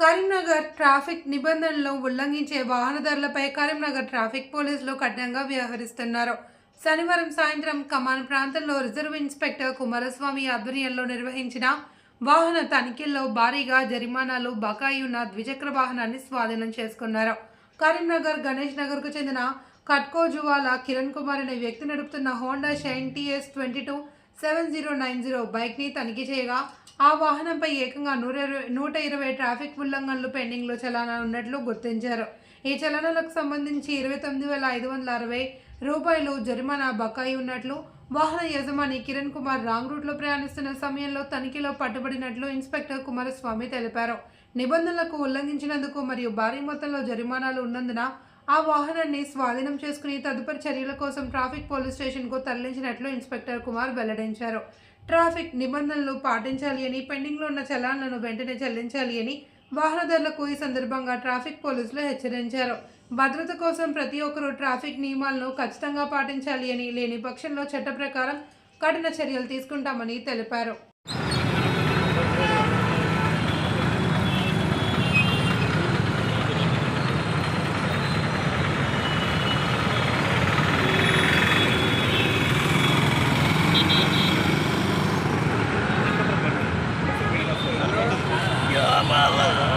Karimnagar traffic నిబంధనలను ఉల్లంఘించే వాహనదారులపై Karimnagar traffic పోలీసులు కఠినంగా వ్యవహరిస్తున్నారు. శనివారం సాయంత్రం కమాన్ ప్రాంతంలో రిజర్వ్ ఇన్స్పెక్టర్ కుమారస్వామి ఆధ్వర్యంలో నిర్వహించిన వాహన తనిఖీల్లో భారీగా జరిమానాలు బకాయి ఉన్న ద్విచక్ర వాహనాన్ని స్వాధీనం చేసుకున్నారు. కరీంనగర్ గణేష్ నగర్కు చెందిన కట్కోజువాల కిరణ్ కుమార్ అనే వ్యక్తి నడుపుతున్న హోండా షైన్ TS 227090 బైక్ని తనిఖీ చేయగా ఆ వాహనంపై ఏకంగా 120 ట్రాఫిక్ ఉల్లంఘనలు పెండింగ్లో చలానాలు ఉన్నట్లు గుర్తించారు. ఈ చలనాలకు సంబంధించి 29,560 రూపాయలు జరిమానా బకాయి ఉన్నట్లు, వాహన యజమాని కిరణ్ కుమార్ రాంగ్ రూట్లో ప్రయాణిస్తున్న సమయంలో తనిఖీలో పట్టుబడినట్లు ఇన్స్పెక్టర్ కుమారస్వామి తెలిపారు. నిబంధనలకు ఉల్లంఘించినందుకు మరియు భారీ మొత్తంలో జరిమానాలు ఉన్నందున ఆ వాహనాన్ని స్వాధీనం చేసుకుని తదుపరి చర్యల కోసం ట్రాఫిక్ పోలీస్ స్టేషన్కు తరలించినట్లు ఇన్స్పెక్టర్ కుమార్ వెల్లడించారు. ట్రాఫిక్ నిబంధనలు పాటించాలి అని, పెండింగ్లో ఉన్న చలాన్లను వెంటనే చెల్లించాలి అని వాహనదారులకు ఈ సందర్భంగా ట్రాఫిక్ పోలీసులు హెచ్చరించారు. భద్రత కోసం ప్రతి ఒక్కరూ ట్రాఫిక్ నియమాలను ఖచ్చితంగా పాటించాలి అని, లేని పక్షంలో చట్ట ప్రకారం కఠిన చర్యలు తీసుకుంటామని తెలిపారు. Ya malah.